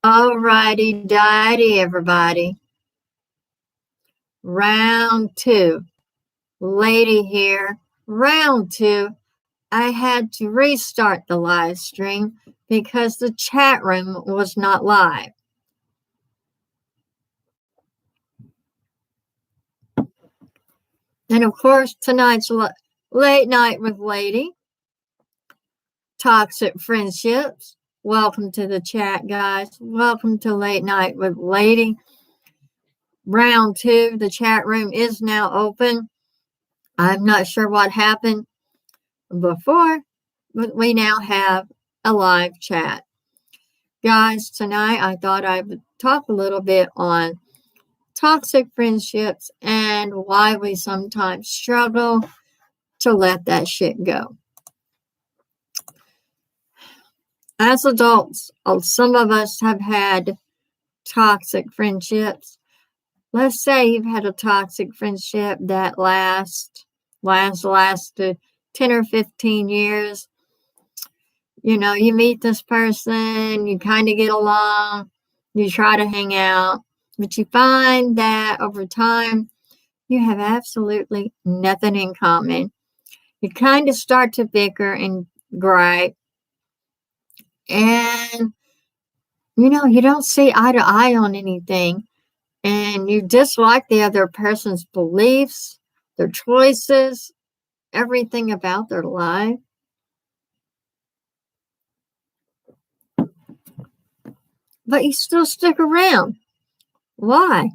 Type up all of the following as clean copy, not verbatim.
Alrighty, righty, everybody. Round two. Lady here. Round two. I had to restart the live stream because the chat room was not live. And of course, tonight's late night with Lady. Toxic friendships. Welcome to the chat, guys. Welcome to Late Night with Lady. Round two. The chat room is now open. I'm not sure what happened before, but we now have a live chat. Guys, tonight I thought I would talk a little bit on toxic friendships and why we sometimes struggle to let that shit go. As adults, some of us have had toxic friendships. Let's say you've had a toxic friendship that lasted 10 or 15 years. You know, you meet this person, you kind of get along, you try to hang out, but you find that over time, you have absolutely nothing in common. You kind of start to bicker and gripe, and, you know, you don't see eye to eye on anything, and you dislike the other person's beliefs, their choices, everything about their life. But you still stick around. Why?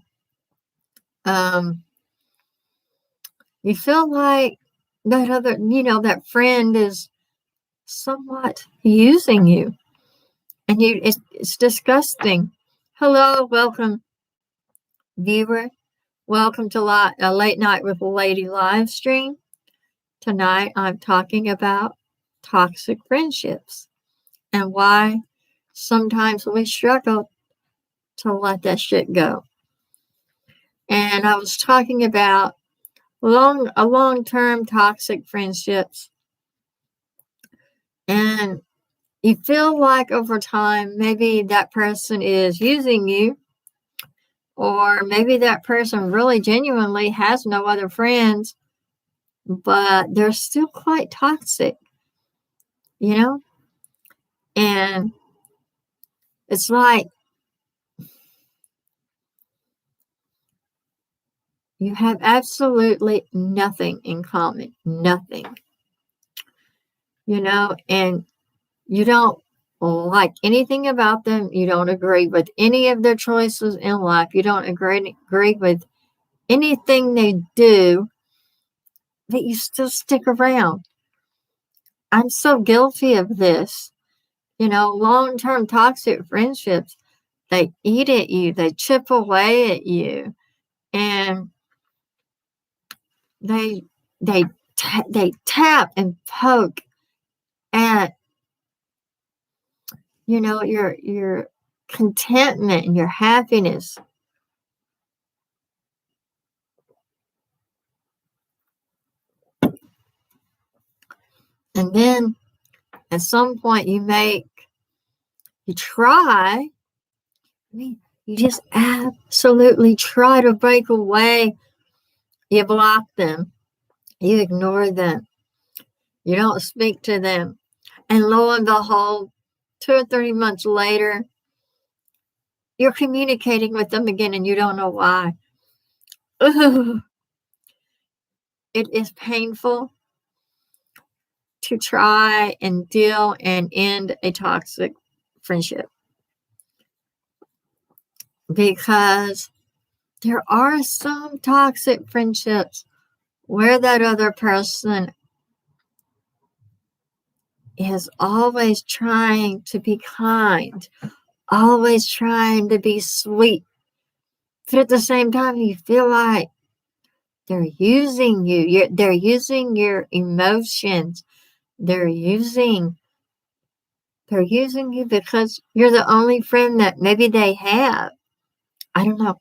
You feel like that friend is somewhat using you, and it's disgusting. Hello, welcome, viewer. Welcome to Late Night with Lady live stream. Tonight, I'm talking about toxic friendships and why sometimes we struggle to let that shit go. And I was talking about long-term toxic friendships. And you feel like over time, maybe that person is using you, or maybe that person really genuinely has no other friends, but they're still quite toxic, you know? And it's like you have absolutely nothing in common, nothing, you know, and you don't like anything about them. You don't agree with any of their choices in life. You don't agree with anything they do, but you still stick around. I'm so guilty of this. You know, long-term toxic friendships, they eat at you, they chip away at you, and they tap and poke at, you know, your contentment and your happiness. And then at some point you just absolutely try to break away. You block them. You ignore them. You don't speak to them. And lo and behold, 2 or 3 months later, you're communicating with them again and you don't know why. Ugh. It is painful to try and deal and end a toxic friendship, because there are some toxic friendships where that other person is always trying to be kind, always trying to be sweet, but at the same time you feel like they're using you. They're using your emotions. They're using you because you're the only friend that maybe they have. I don't know.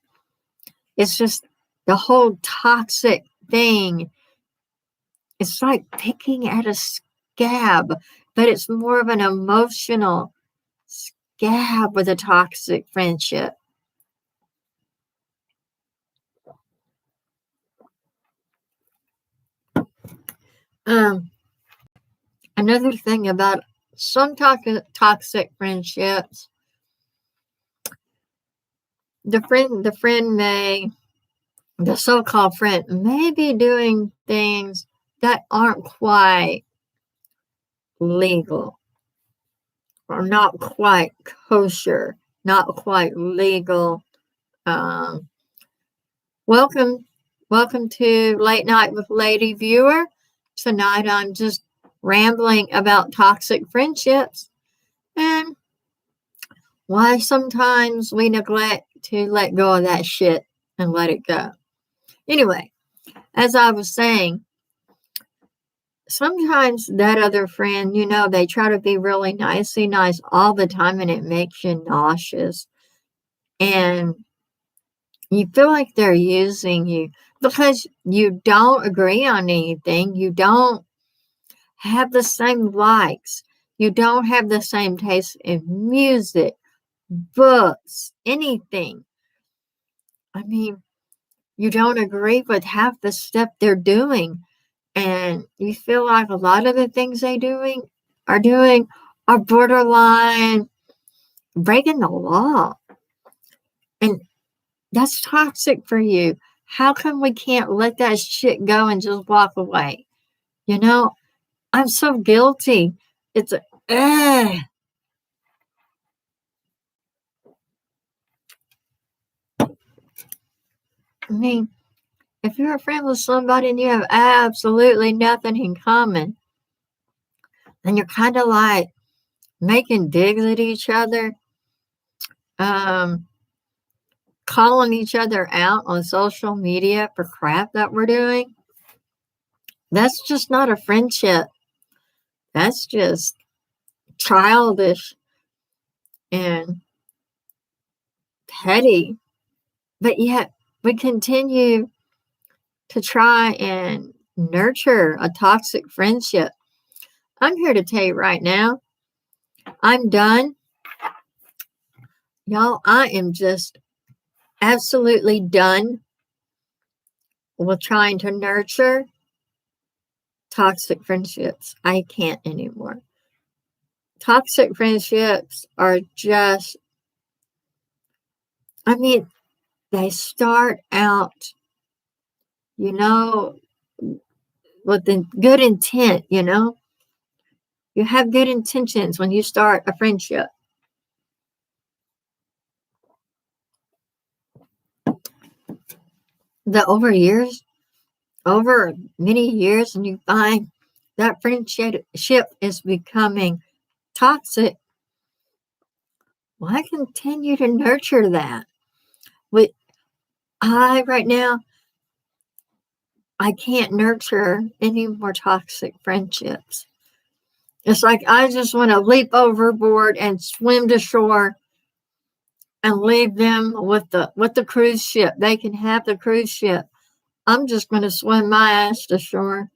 It's just the whole toxic thing. It's like picking at a scab, but it's more of an emotional gab with a toxic friendship. Another thing about some toxic friendships, the so-called friend may be doing things that aren't quite legal or not quite kosher, not quite legal. Um, welcome to Late Night with Lady Viewer. Tonight I'm just rambling about toxic friendships and why sometimes we neglect to let go of that shit and let it go. Anyway, as I was saying, sometimes that other friend, they try to be really nice all the time and it makes you nauseous. And you feel like they're using you because you don't agree on anything. You don't have the same likes. You don't have the same taste in music, books, anything. I mean, you don't agree with half the stuff they're doing. And you feel like a lot of the things are doing are borderline breaking the law. And that's toxic for you. How come we can't let that shit go and just walk away? I'm so guilty. It's I mean, if you're a friend with somebody and you have absolutely nothing in common, then you're kind of like making digs at each other, calling each other out on social media for crap that we're doing. That's just not a friendship. That's just childish and petty. But yet we continue to try and nurture a toxic friendship. I'm here to tell you right now, I'm done. Y'all, I am just absolutely done with trying to nurture toxic friendships. I can't anymore. Toxic friendships are just, they start out, with the good intent, You have good intentions when you start a friendship. Over many years, and you find that friendship is becoming toxic, why continue to nurture that? Right now, I can't nurture any more toxic friendships. It's like I just want to leap overboard and swim to shore and leave them with the cruise ship. They can have the cruise ship. I'm just going to swim my ass to shore,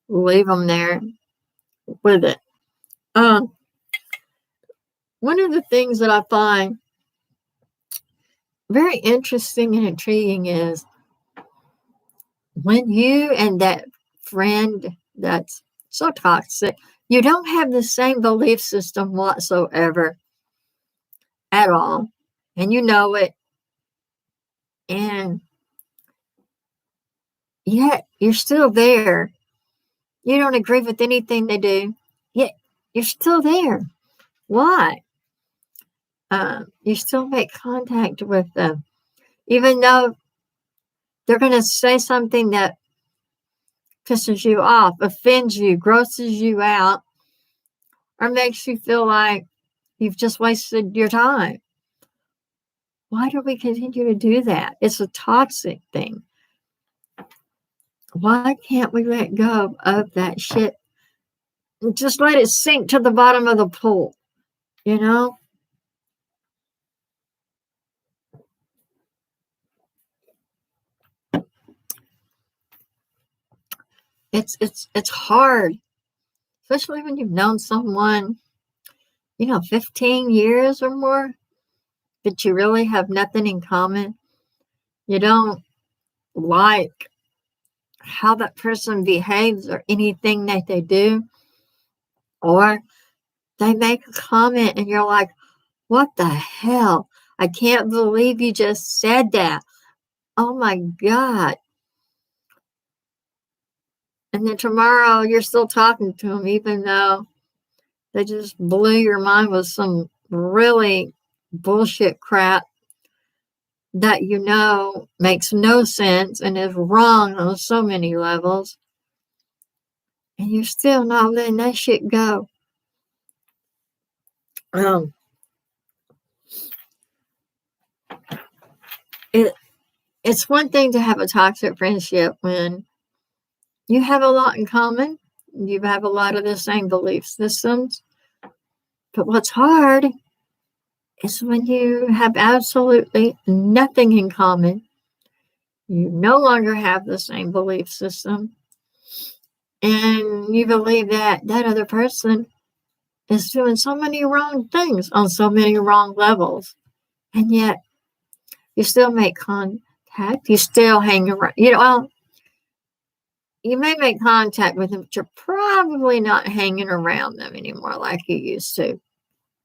leave them there with it. One of the things that I find very interesting and intriguing is when you and that friend that's so toxic, you don't have the same belief system whatsoever at all. And you know it. And yet you're still there. You don't agree with anything they do, yet you're still there. Why? You still make contact with them, even though they're going to say something that pisses you off, offends you, grosses you out, or makes you feel like you've just wasted your time. Why do we continue to do that? It's a toxic thing. Why can't we let go of that shit? Just let it sink to the bottom of the pool, It's hard, especially when you've known someone, 15 years or more, but you really have nothing in common. You don't like how that person behaves or anything that they do, or they make a comment and you're like, what the hell? I can't believe you just said that. Oh my God. And then tomorrow you're still talking to them, even though they just blew your mind with some really bullshit crap that makes no sense and is wrong on so many levels. And you're still not letting that shit go. It's one thing to have a toxic friendship when you have a lot in common. You have a lot of the same belief systems. But what's hard is when you have absolutely nothing in common. You no longer have the same belief system. And you believe that that other person is doing so many wrong things on so many wrong levels. And yet you still make contact. You still hang around. You may make contact with them, but you're probably not hanging around them anymore like you used to.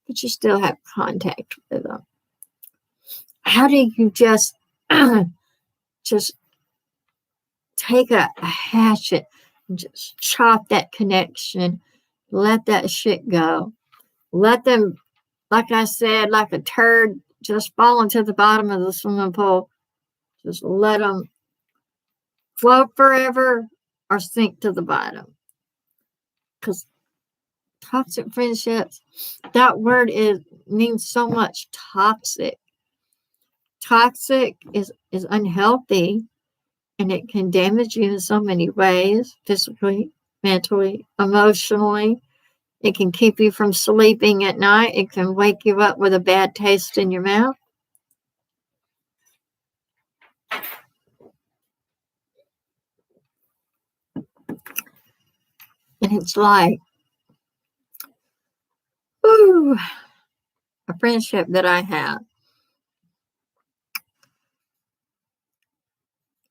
But you still have contact with them. How do you just take a hatchet and just chop that connection, let that shit go, let them, like I said, like a turd, just fall into the bottom of the swimming pool. Just let them float forever or sink to the bottom. Because toxic friendships, that word means so much. Toxic. Toxic is unhealthy, and it can damage you in so many ways, physically, mentally, emotionally. It can keep you from sleeping at night. It can wake you up with a bad taste in your mouth. And it's like, ooh, a friendship that I have.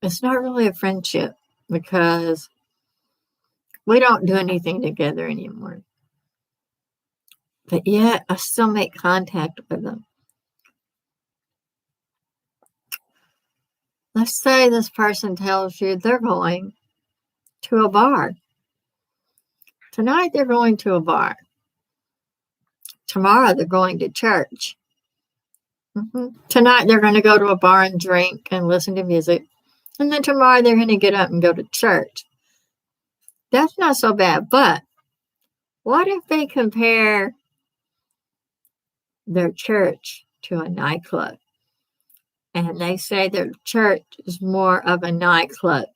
It's not really a friendship because we don't do anything together anymore. But yet, I still make contact with them. Let's say this person tells you they're going to a bar. Tonight, they're going to a bar. Tomorrow, they're going to church. Tonight, they're going to go to a bar and drink and listen to music. And then tomorrow, they're going to get up and go to church. That's not so bad. But what if they compare their church to a nightclub? And they say their church is more of a nightclub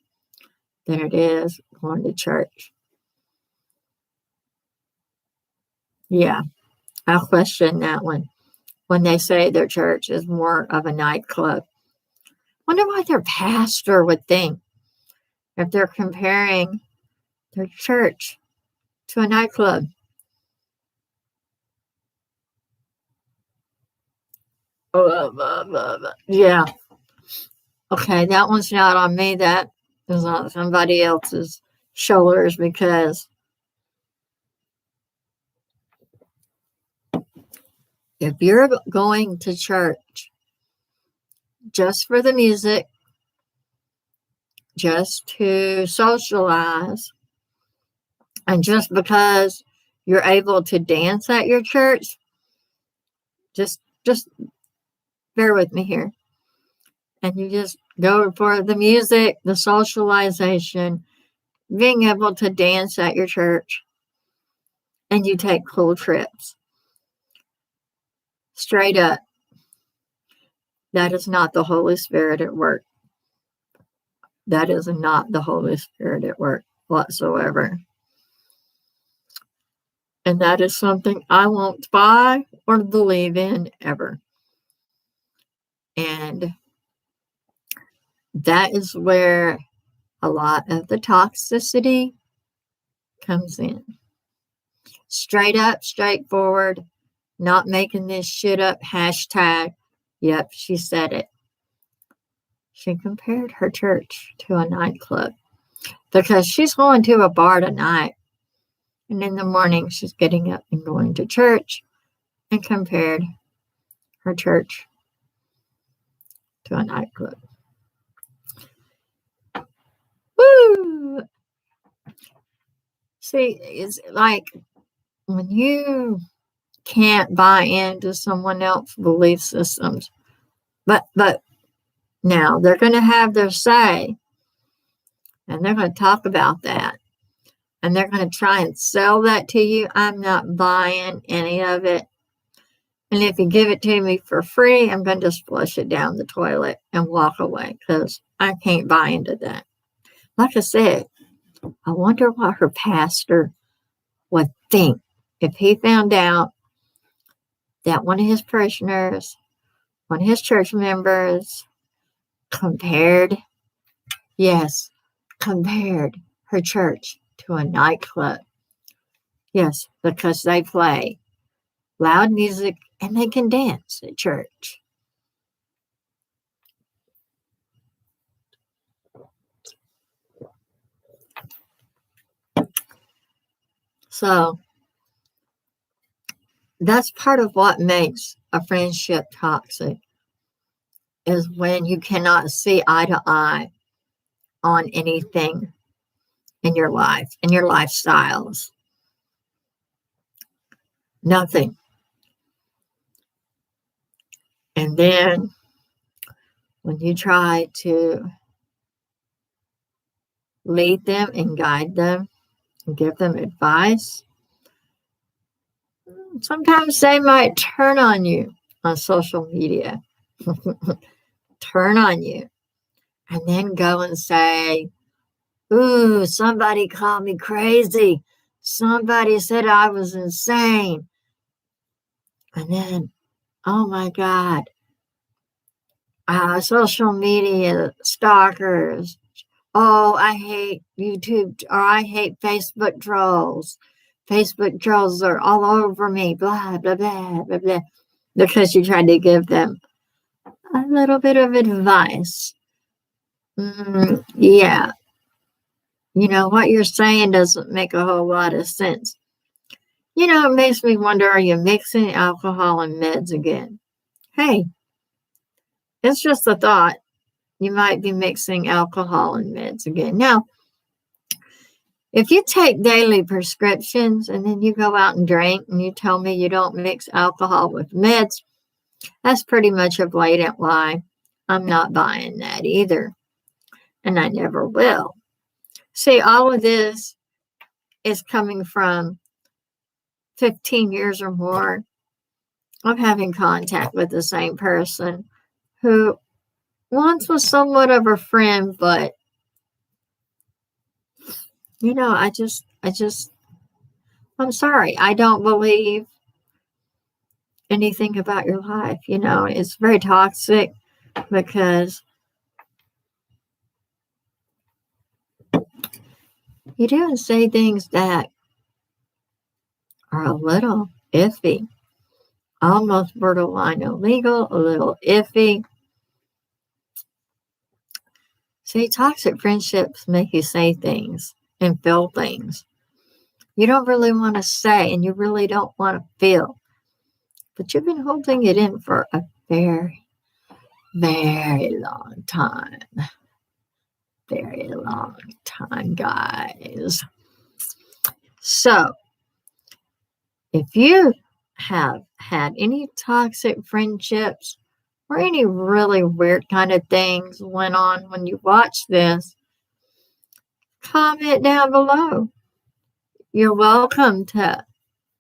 than it is going to church. Yeah, I'll question that one. When they say their church is more of a nightclub. Wonder what their pastor would think if they're comparing their church to a nightclub. Yeah. Okay, that one's not on me. That is on somebody else's shoulders because if you're going to church just for the music, just to socialize, and just because you're able to dance at your church, just bear with me here. And you just go for the music, the socialization, being able to dance at your church, and you take cool trips. Straight up, that is not the Holy Spirit at work. That is not the Holy Spirit at work whatsoever. And that is something I won't buy or believe in ever. And that is where a lot of the toxicity comes in. Straight up, straightforward. not making this shit up, hashtag. Yep, she said it. She compared her church to a nightclub because she's going to a bar tonight. And in the morning, she's getting up and going to church, and compared her church to a nightclub. Woo! See, it's like when you can't buy into someone else's belief systems, but now they're going to have their say, and they're going to talk about that, and they're going to try and sell that to you. I'm not buying any of it. And if you give it to me for free, I'm going to just flush it down the toilet and walk away because I can't buy into that. Like I said, I wonder what her pastor would think if he found out that one of his parishioners, one of his church members, compared her church to a nightclub. Yes, because they play loud music and they can dance at church. So that's part of what makes a friendship toxic, is when you cannot see eye to eye on anything in your life, in your lifestyles. Nothing. And then when you try to lead them and guide them and give them advice, sometimes they might turn on you on social media. Turn on you. And then go and say, ooh, somebody called me crazy. Somebody said I was insane. And then, oh my God, social media stalkers. Oh, I hate YouTube, or I hate Facebook trolls. Facebook trolls are all over me, blah, blah, blah, blah, blah. Because you tried to give them a little bit of advice. Yeah. You know, what you're saying doesn't make a whole lot of sense. You know, it makes me wonder, are you mixing alcohol and meds again? Hey, it's just a thought. You might be mixing alcohol and meds again. Now, if you take daily prescriptions and then you go out and drink and you tell me you don't mix alcohol with meds, that's pretty much a blatant lie. I'm not buying that either. And I never will. See, all of this is coming from 15 years or more of having contact with the same person who once was somewhat of a friend, but you know, I'm sorry, I don't believe anything about your life. You know, it's very toxic because you do and say things that are a little iffy, almost borderline illegal, a little iffy. See, toxic friendships make you say things and feel things you don't really want to say and you really don't want to feel. But you've been holding it in for a very, very long time. Very long time, guys. So, if you have had any toxic friendships or any really weird kind of things went on when you watch this, comment down below. You're welcome to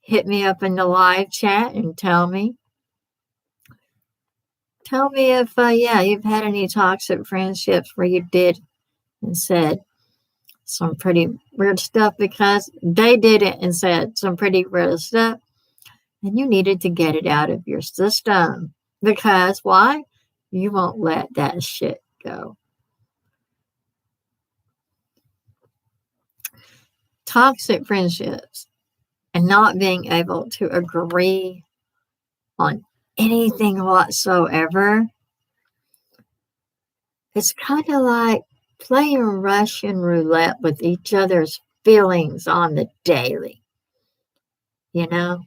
hit me up in the live chat and tell me. Tell me if, you've had any toxic friendships where you did and said some pretty weird stuff because they did it and said some pretty weird stuff. And you needed to get it out of your system. Because why? You won't let that shit go. Toxic friendships and not being able to agree on anything whatsoever. It's kind of like playing Russian roulette with each other's feelings on the daily, you know?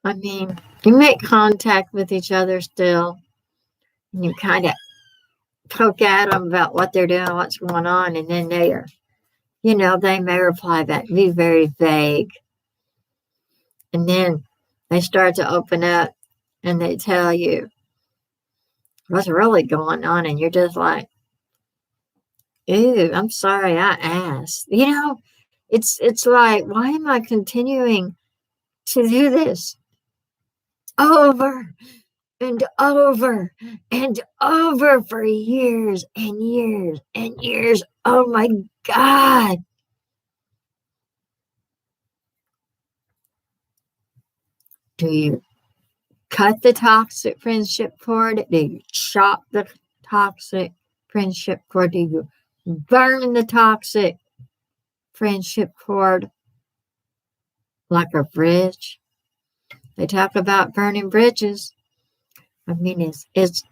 I mean, you make contact with each other still, and you kind of poke at them about what they're doing, what's going on, and then they may reply back, be very vague. And then they start to open up and they tell you what's really going on, and you're just like, "Ew, I'm sorry I asked." It's like, why am I continuing to do this over and over and over for years and years and years? Oh my God. Do you cut the toxic friendship cord? Do you chop the toxic friendship cord? Do you burn the toxic friendship cord like a bridge? They talk about burning bridges. I mean, is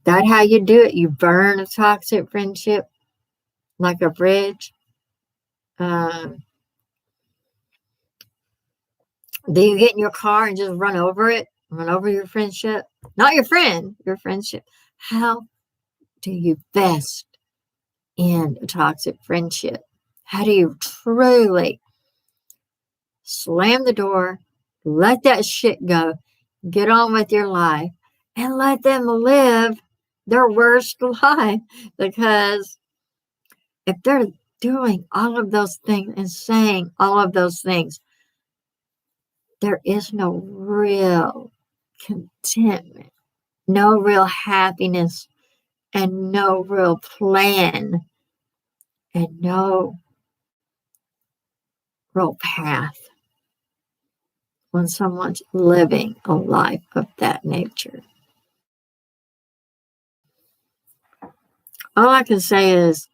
that how you do it? You burn a toxic friendship like a bridge? Um, do you get in your car and just run over it? Run over your friendship? Not your friend, your friendship. How do you best end a toxic friendship? How do you truly slam the door, let that shit go, get on with your life, and let them live their worst life? Because if they're doing all of those things and saying all of those things, there is no real contentment, no real happiness, and no real plan, and no real path when someone's living a life of that nature. All I can say is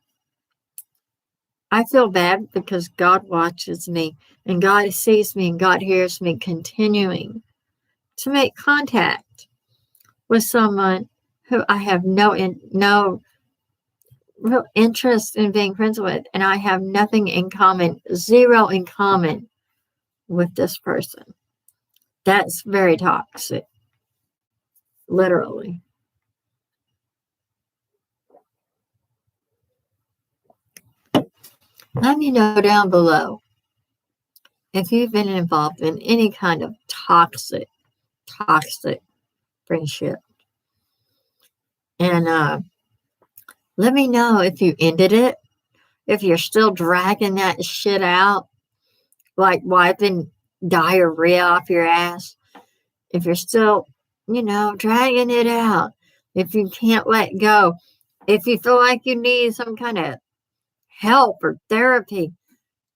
I feel bad because God watches me and God sees me and God hears me continuing to make contact with someone who I have no real interest in being friends with, and I have nothing in common, zero in common with this person. That's very toxic, literally. Let me know down below if you've been involved in any kind of toxic friendship. And let me know if you ended it, if you're still dragging that shit out, like wiping diarrhea off your ass. If you're still, dragging it out, if you can't let go, if you feel like you need some kind of help or therapy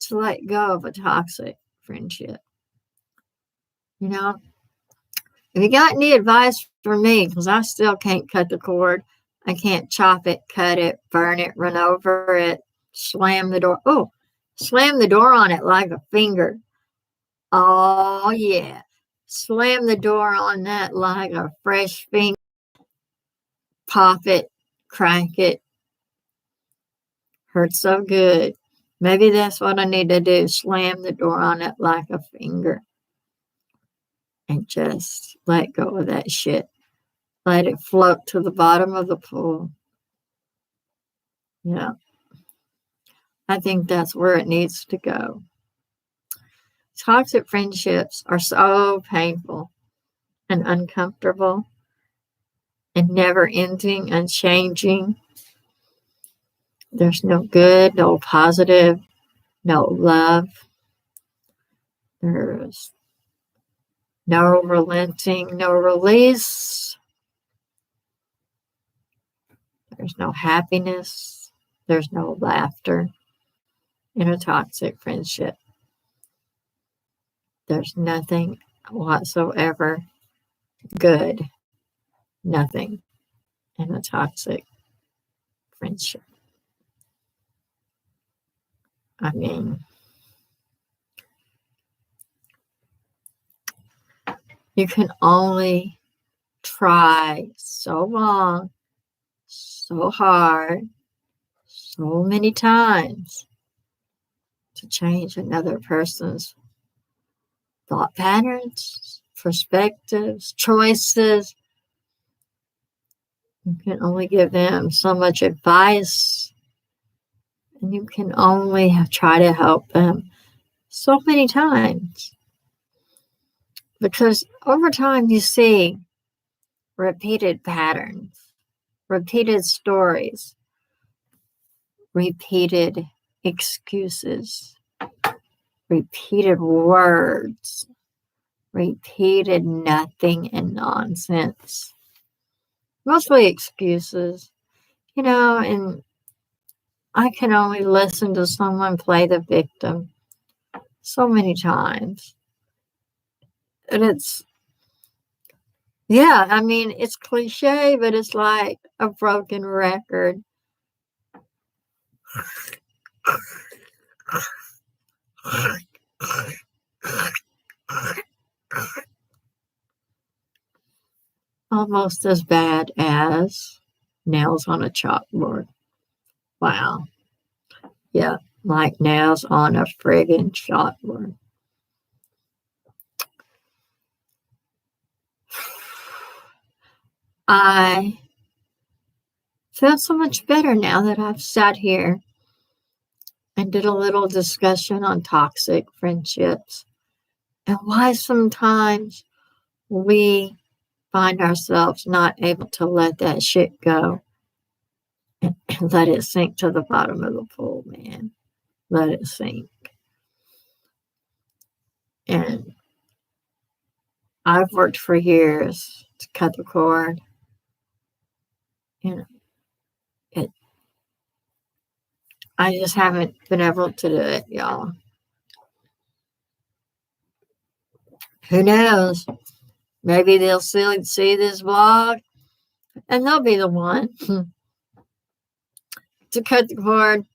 to let go of a toxic friendship. If you got any advice for me, because I still can't cut the cord, I can't chop it, cut it, burn it, run over it, slam the door. Oh, slam the door on it like a finger. Oh, yeah. Slam the door on that like a fresh finger. Pop it, crack it. Hurts so good. Maybe that's what I need to do. Slam the door on it like a finger. And just let go of that shit. Let it float to the bottom of the pool. Yeah. I think that's where it needs to go. Toxic friendships are so painful and uncomfortable and never ending and changing. There's no good, no positive, no love. There's no relenting, no release. There's no happiness. There's no laughter in a toxic friendship. There's nothing whatsoever good. Nothing in a toxic friendship. I mean, You can only try so long, so hard, so many times to change another person's thought patterns, perspectives, choices. You can only give them so much advice, and you can only try to help them so many times. Because over time, you see repeated patterns, repeated stories, repeated excuses, repeated words, repeated nothing and nonsense. Mostly excuses, and I can only listen to someone play the victim so many times. And it's cliche, but it's like a broken record. Almost as bad as nails on a chalkboard. Wow. Yeah, like nails on a friggin' chalkboard. I feel so much better now that I've sat here and did a little discussion on toxic friendships and why sometimes we find ourselves not able to let that shit go and let it sink to the bottom of the pool, man. Let it sink. And I've worked for years to cut the cord. It I just haven't been able to do it, y'all. Who knows? Maybe they'll see this vlog and they'll be the one to cut the cord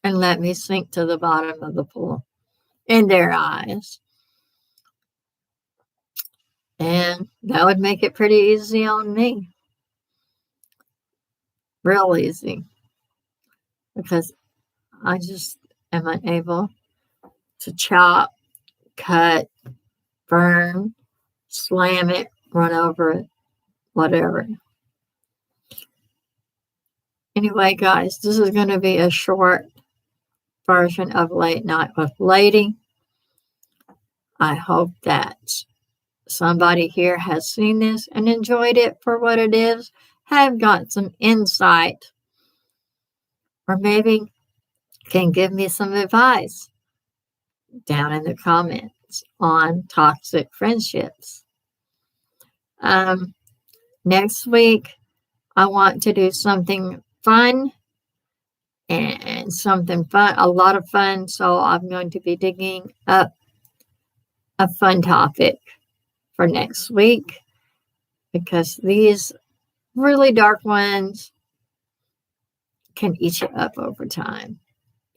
and let me sink to the bottom of the pool in their eyes. And that would make it pretty easy on me. Real easy. Because I just am unable to chop, cut, burn, slam it, run over it, whatever. Anyway, guys, this is going to be a short version of Late Night with Lady. I hope that somebody here has seen this and enjoyed it for what it is, have got some insight, or maybe can give me some advice down in the comments on toxic friendships. Next week, I want to do something fun and a lot of fun. So I'm going to be digging up a fun topic for next week because these really dark ones can eat you up over time.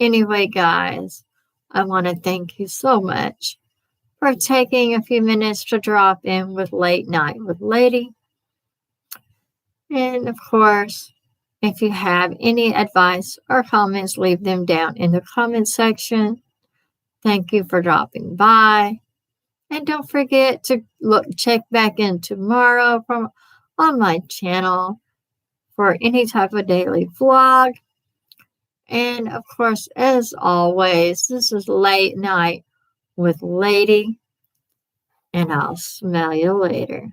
Anyway, guys, I want to thank you so much for taking a few minutes to drop in with Late Night with Lady. And of course, if you have any advice or comments, leave them down in the comment section. Thank you for dropping by. And don't forget to check back in tomorrow on my channel for any type of daily vlog. And of course, as always, this is Late Night with Lady. And I'll smell you later.